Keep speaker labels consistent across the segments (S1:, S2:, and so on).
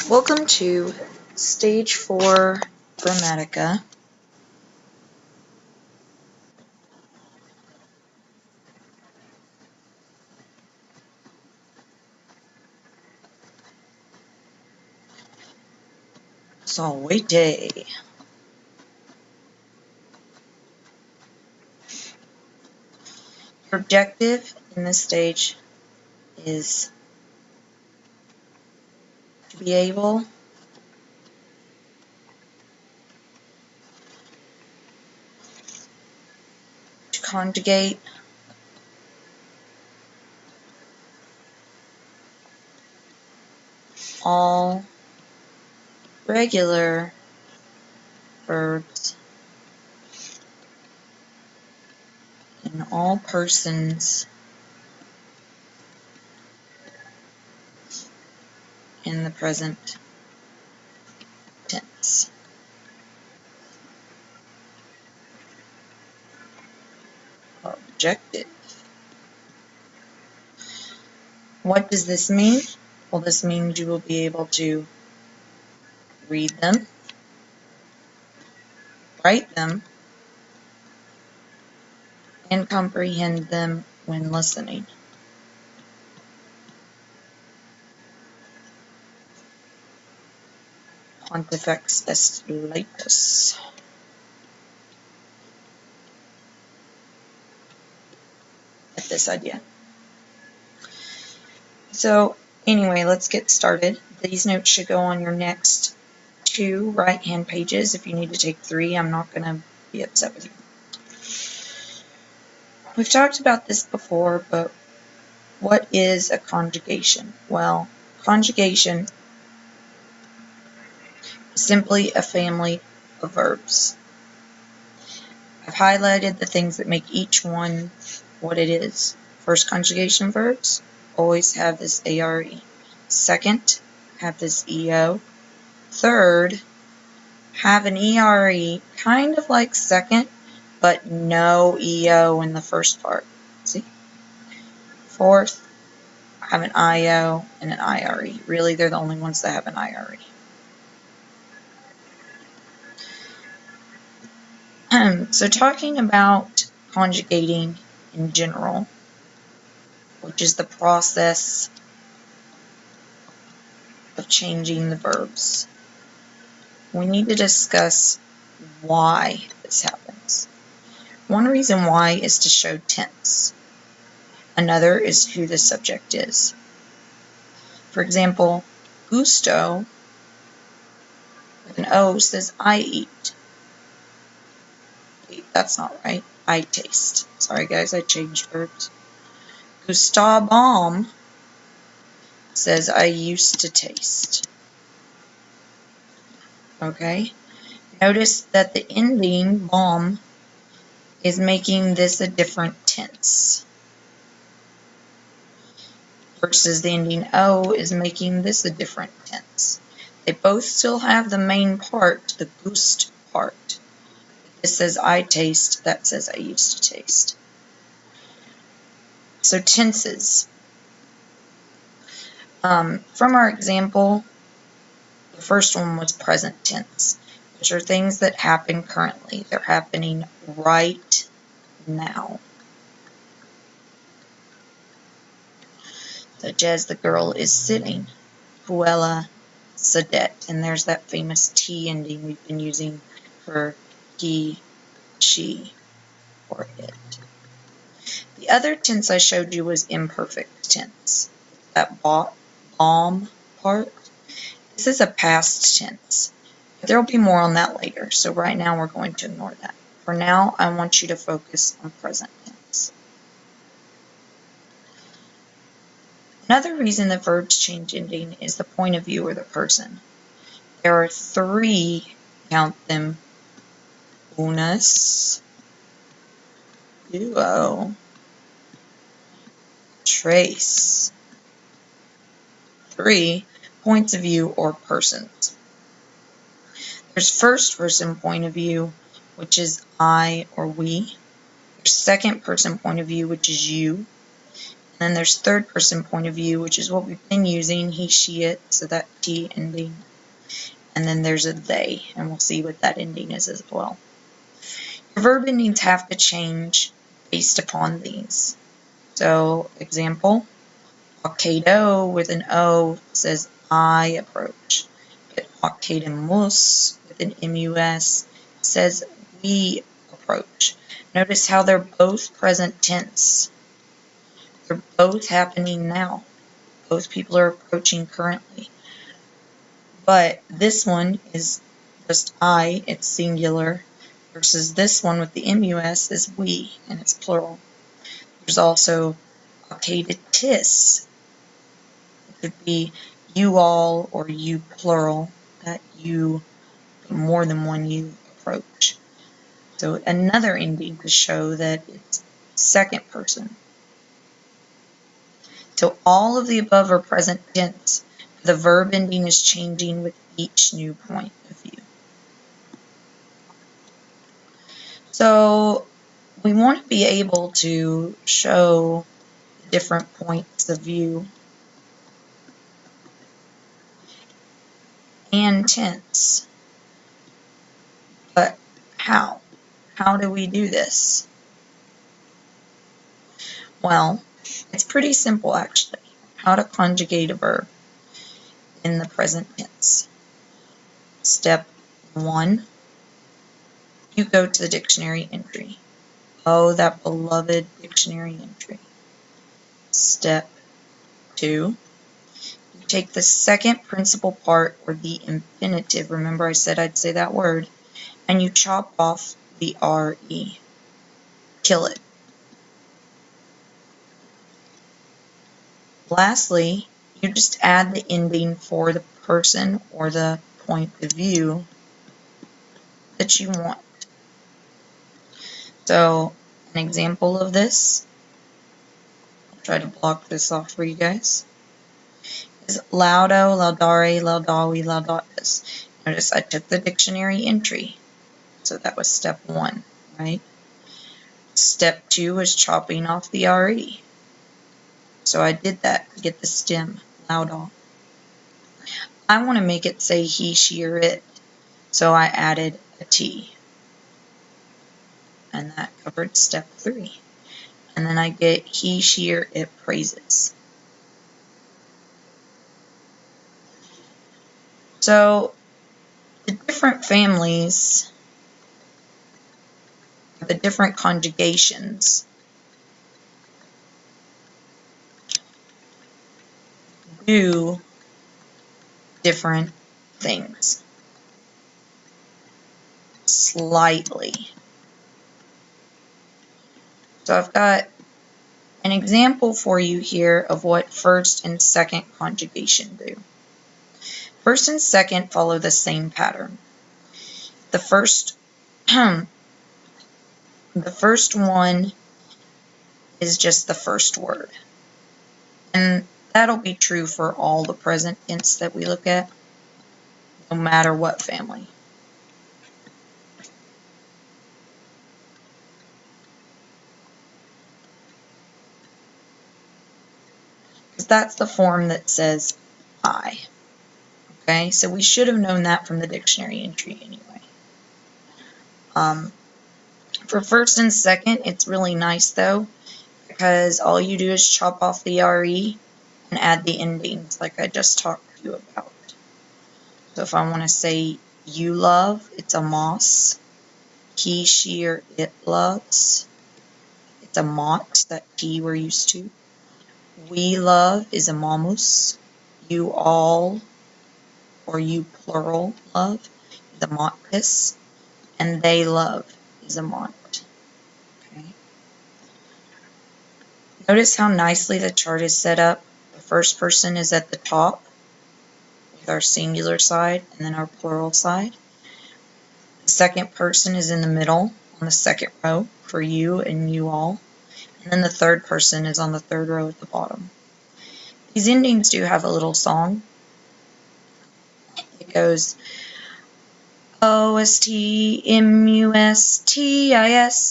S1: Welcome to Stage 4 Grammatica. Salvete. Your objective in this stage is to be able to conjugate all regular verbs in all persons in the present tense. Objective. What does this mean? Well, this means you will be able to read them, write them, and comprehend them when listening. Pontifex est latus. Get this idea. So anyway, let's get started. These notes should go on your next 2 right-hand pages. If you need to take 3, I'm not going to be upset with you. We've talked about this before, but what is a conjugation? Well, conjugation is simply a family of verbs. I've highlighted the things that make each one what it is. First, conjugation verbs always have this ARE. Second, have this EO. Third, have an ERE, kind of like second, but no EO in the first part. See? Fourth, have an IO and an IRE. Really, they're the only ones that have an IRE. So talking about conjugating in general, which is the process of changing the verbs, we need to discuss why this happens. One reason why is to show tense. Another is who the subject is. For example, gusto with an O says I eat. Wait, that's not right. I taste. Sorry guys, I changed verbs. Gustabam says I used to taste. Okay? Notice that the ending bom is making this a different tense, versus the ending O is making this a different tense. They both still have the main part, the gust part. This says I taste, that says I used to taste. So tenses. From our example, the first one was present tense, which are things that happen currently. They're happening right now. Such as the girl is sitting, puella sedet, and there's that famous T ending we've been using for he, she, or it. The other tense I showed you was imperfect tense. That bom part. This is a past tense. There will be more on that later, so right now we're going to ignore that. For now, I want you to focus on present tense. Another reason that verbs change ending is the point of view or the person. There are 3, count them, unus, duo, tres. 3 points of view or persons. There's first person point of view, which is I or we. There's second person point of view, which is you. And then there's third person point of view, which is what we've been using, he, she, it, so that T ending. And then there's a they, and we'll see what that ending is as well. Your verb endings have to change based upon these. So, example, Hokkaido with an O says I approach. But Hokkaidomus with an MUS says we approach. Notice how they're both present tense. They're both happening now. Both people are approaching currently. But this one is just I, it's singular, versus this one with the MUS is we, and it's plural. There's also Hokkaiditis. It could be you all or you plural, that you, more than one you approach. So another ending to show that it's second person. So all of the above are present tense. The verb ending is changing with each new point of view. So we want to be able to show different points of view and tense. But how? How do we do this? Well, it's pretty simple actually. How to conjugate a verb in the present tense. Step 1, you go to the dictionary entry. Oh, that beloved dictionary entry. Step 2, you take the second principal part, or the infinitive, remember I said I'd say that word, and you chop off the RE. Kill it. Lastly, you just add the ending for the person or the point of view that you want. So, an example of this, I'll try to block this off for you guys, is laudo, laudare, laudawi, laudatus. Notice I took the dictionary entry, so that was step 1, right? Step 2 was chopping off the RE. So I did that to get the stem, laudo. I want to make it say he, she, or it, so I added a T. And that covered step 3. And then I get he, she, or it praises. So the different families, the different conjugations, do different things. Slightly. So I've got an example for you here of what first and second conjugation do. First and second follow the same pattern. The first one is just the first word. And that'll be true for all the present tense that we look at, no matter what family. Because that's the form that says I. Okay, so we should have known that from the dictionary entry anyway. For first and second, it's really nice though, because all you do is chop off the RE and add the endings like I just talked to you about. So if I want to say you love, it's a moss. He, she, or it loves, it's a mot, that T we're used to. We love is a momus. You all, or you plural love, is a mottis. And they love is a mot. Okay. Notice how nicely the chart is set up. The first person is at the top with our singular side and then our plural side. The second person is in the middle on the second row for you and you all. And then the third person is on the third row at the bottom. These endings do have a little song. It goes O-S-T, M-U-S-T-I-S,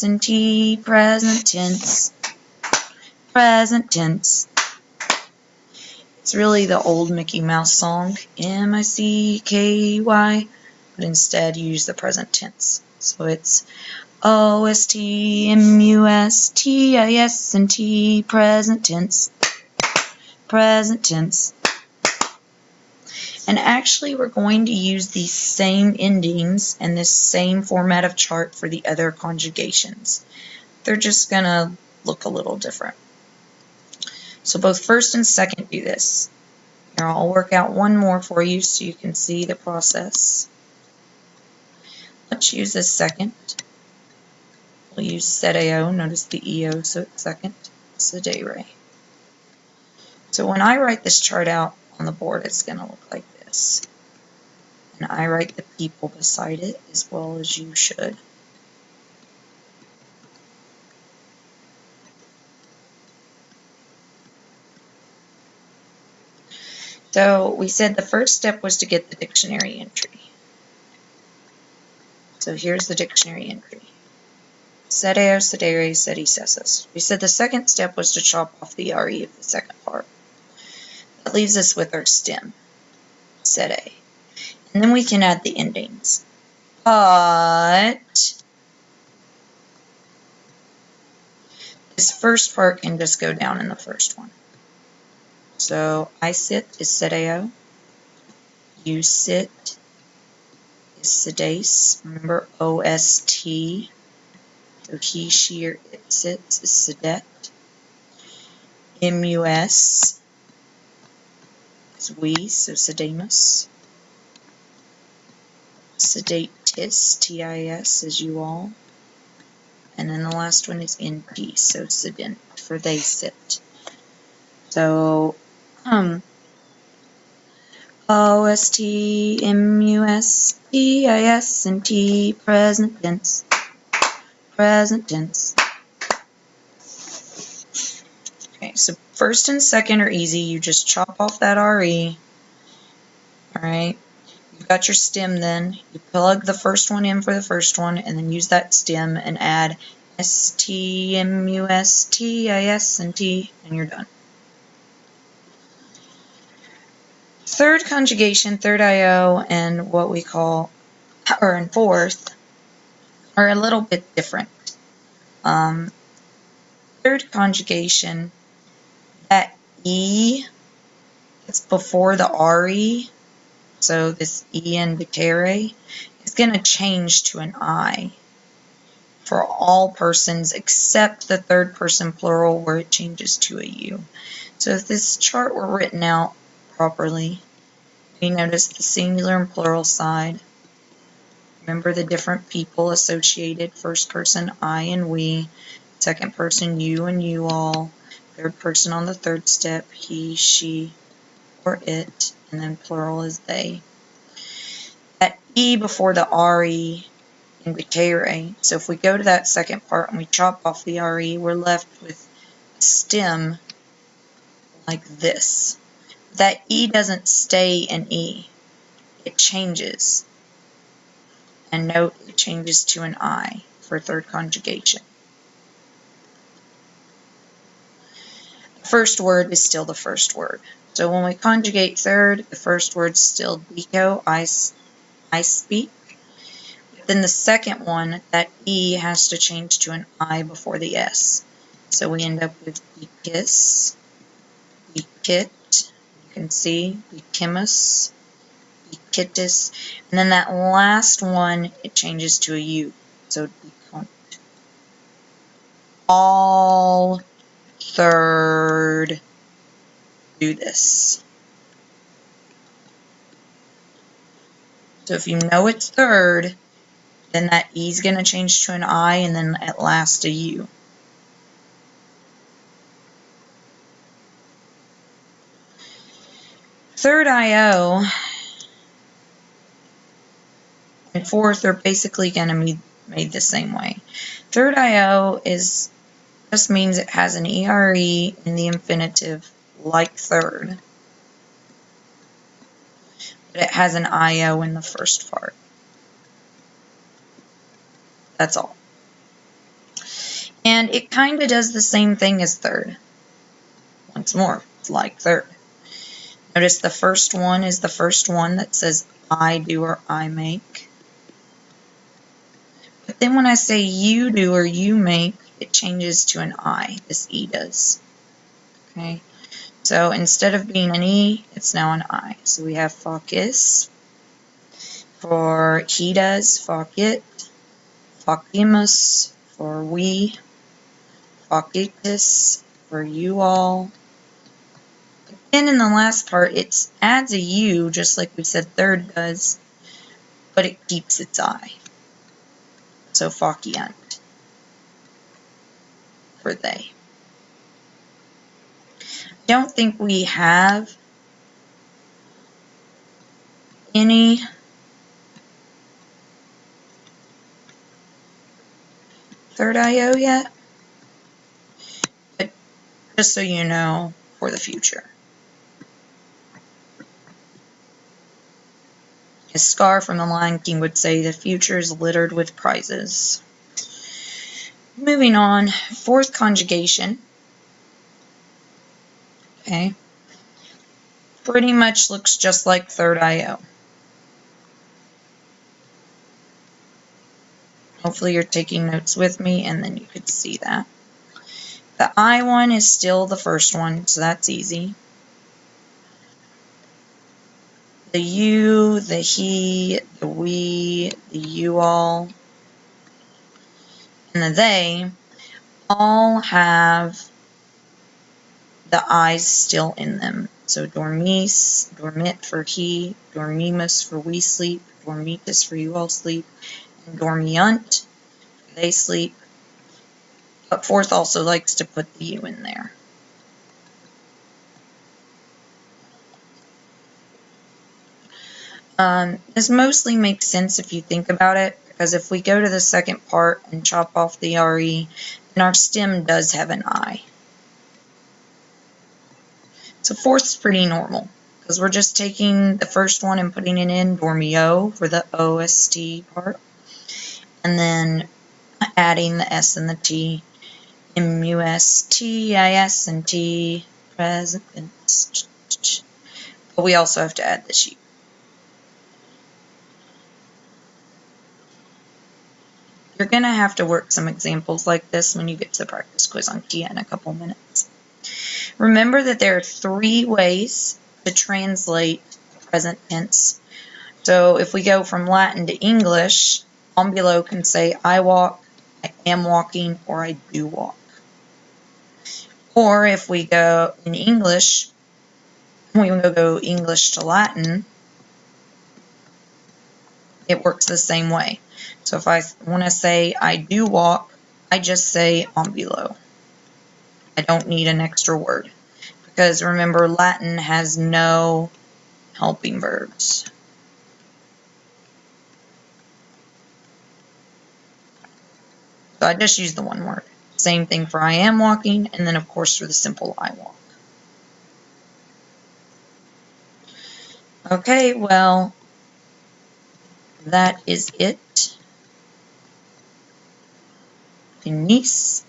S1: and T, present tense. present tense. It's really the old Mickey Mouse song, M-I-C-K-Y, but instead use the present tense. So it's O-S-T-M-U-S-T-I-S-N-T, present tense, present tense. And actually we're going to use these same endings and this same format of chart for the other conjugations. They're just going to look a little different. So both first and second do this. Here, I'll work out one more for you so you can see the process. Let's use this second. We'll use sedeo. Notice the EO, so it's second. Sedere. So when I write this chart out on the board, it's going to look like this. And I write the people beside it as well as you should. So we said the first step was to get the dictionary entry. So here's the dictionary entry. Sedeo, sedere, sedi, sesus. We said the second step was to chop off the RE of the second part. That leaves us with our stem, sede. And then we can add the endings. But this first part can just go down in the first one. So I sit is sedeo. You sit is sedace. Remember O-S-T. So he, she, or it sits is sedet. M-U-S is we, so sedamus. Sedatis, T-I-S, is you all. And then the last one is NP, so sedent, for they sit. So, O-S-T-M-U-S-T-I-S-N-T, present tense, present tense. Okay, so first and second are easy. You just chop off that RE. Alright, you've got your stem then. You plug the first one in for the first one, and then use that stem and add S-T-M-U-S-T-I-S-N-T, and you're done. Third conjugation, third IO, and what we call, or in fourth, are a little bit different. Third conjugation, that E that's before the RE, so this E in dicere, is going to change to an I for all persons except the third person plural where it changes to a U. So if this chart were written out properly, we notice the singular and plural side. Remember the different people associated. First person, I and we. Second person, you and you all. Third person on the third step, he, she, or it. And then plural is they. That E before the RE in dicere. So if we go to that second part and we chop off the RE, we're left with a stem like this. That E doesn't stay an E. It changes. And note it changes to an I for third conjugation. The first word is still the first word. So when we conjugate third, the first word's still dico, I speak. But then the second one, that E has to change to an I before the S. So we end up with dikis, dikit, you can see, dikimus, dikitis, and then that last one, it changes to a U. So dikont. All third do this. So if you know it's third, then that E is going to change to an I, and then at last a U. Third IO and fourth are basically going to be made the same way. Third IO just means it has an ERE in the infinitive like third, but it has an IO in the first part. That's all. And it kind of does the same thing as third. once more. It's like third. Notice the first one is the first one that says I do or I make. But then when I say you do or you make, it changes to an I. This E does. Okay. So instead of being an E, it's now an I. So we have focus for he does, focit, focimus for we, focitus for you all. But then in the last part, it adds a U, just like we said third does, but it keeps its I. So fociunt for they. I don't think we have any third IO yet, but just so you know for the future. As Scar from the Lion King would say, the future is littered with prizes. Moving on, fourth conjugation. Okay. Pretty much looks just like third IO. Hopefully you're taking notes with me and then you could see that. The I one is still the first one, so that's easy. The you, the he, the we, the you all, and the they all have the I's still in them. So dormis, dormit for he, dormimus for we sleep, dormitus for you all sleep, and dormiunt for they sleep. But fourth also likes to put the U in there. This mostly makes sense if you think about it, because if we go to the second part and chop off the RE, then our stem does have an I. So fourth's pretty normal, because we're just taking the first one and putting it in, dormio, for the OST part, and then adding the S and the T, MUSTIS and T, present, but we also have to add the sheep. You're going to have to work some examples like this when you get to the practice quiz on Kia in a couple minutes. Remember that there are 3 ways to translate the present tense. So if we go from Latin to English, ambulo can say I walk, I am walking, or I do walk. Or if we go in English, we go English to Latin, it works the same way. So if I want to say I do walk, I just say ambulo. I don't need an extra word. Because remember, Latin has no helping verbs. So I just use the one word. Same thing for I am walking, and then of course for the simple I walk. Okay, well, that is it. Finis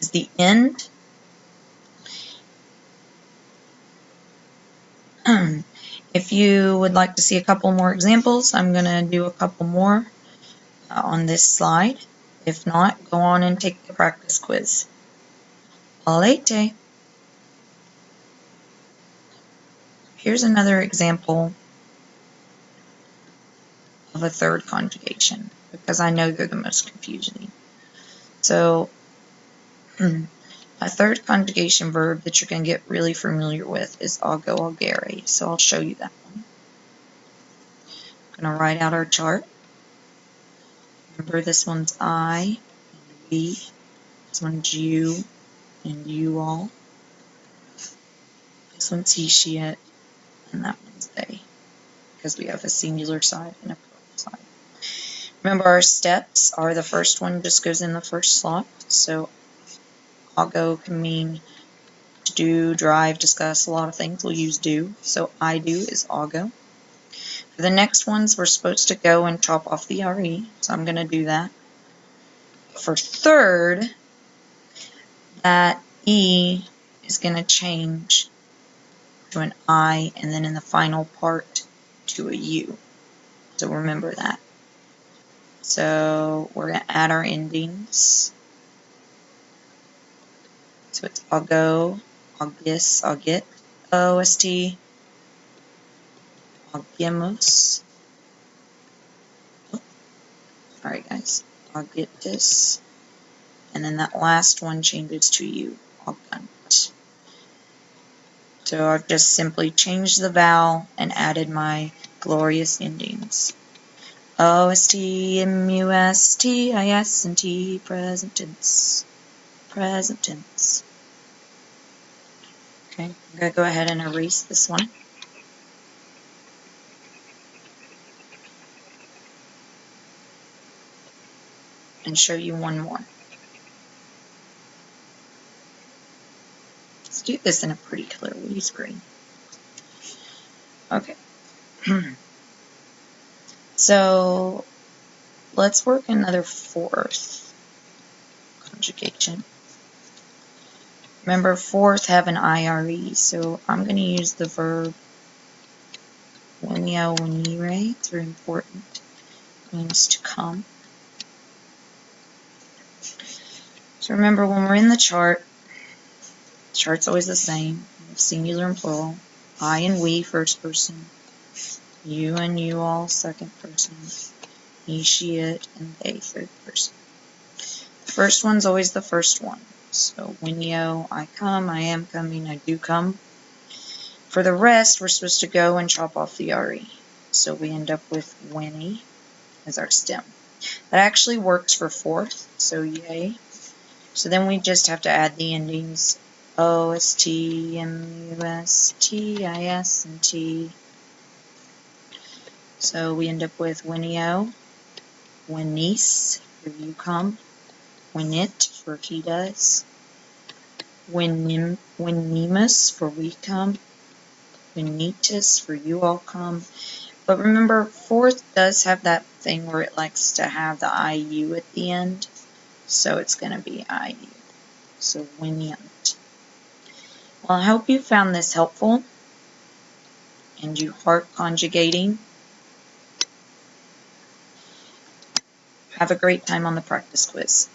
S1: is the end. If you would like to see a couple more examples, I'm going to do a couple more on this slide. If not, go on and take the practice quiz. Alete. Here's another example of a third conjugation, because I know they're the most confusing. So, a third conjugation verb that you're going to get really familiar with is ago augere. So I'll show you that one. I'm going to write out our chart. Remember, this one's I, and we, this one's you, and you all. This one's he, she, it, and that one's they, because we have a singular side and a plural side. Remember, our steps are the first one just goes in the first slot. So ago can mean to do, drive, discuss, a lot of things. We'll use do. So I do is ago. For the next ones, we're supposed to go and chop off the RE, so I'm going to do that. For third, that E is going to change to an I, and then in the final part to a U. So remember that. So we're going to add our endings. So it's I'll go, I'll guess, I'll get, OST, I'll gimus. Alright guys, I'll get this. And then that last one changes to U, I'll gunt. So I've just simply changed the vowel and added my glorious endings. OST, MUST, IS, and T, present tense. Present tense. Okay, I'm going to go ahead and erase this one. And show you one more. Let's do this in a pretty clear screen. Okay. So let's work another fourth conjugation. Remember, fourth have an IRE, so I'm going to use the verb venio venire. It's very important. It means to come. So remember, when we're in the chart, the chart's always the same. Singular and plural. I and we, first person. You and you all, second person. He, she, it, and they, third person. The first one's always the first one. So, venio, I come, I am coming, I do come. For the rest, we're supposed to go and chop off the RE. So we end up with Winnie as our stem. That actually works for fourth, so yay. So then we just have to add the endings OST, MUST, IS, and T. So we end up with Winio, Winnice, for you come, Winit, for he does, Winnimus, for we come, Winnitus, for you all come. But remember, fourth does have that thing where it likes to have the IU at the end, so it's going to be IU. So Winniant. Well, I hope you found this helpful and you heart conjugating. Have a great time on the practice quiz.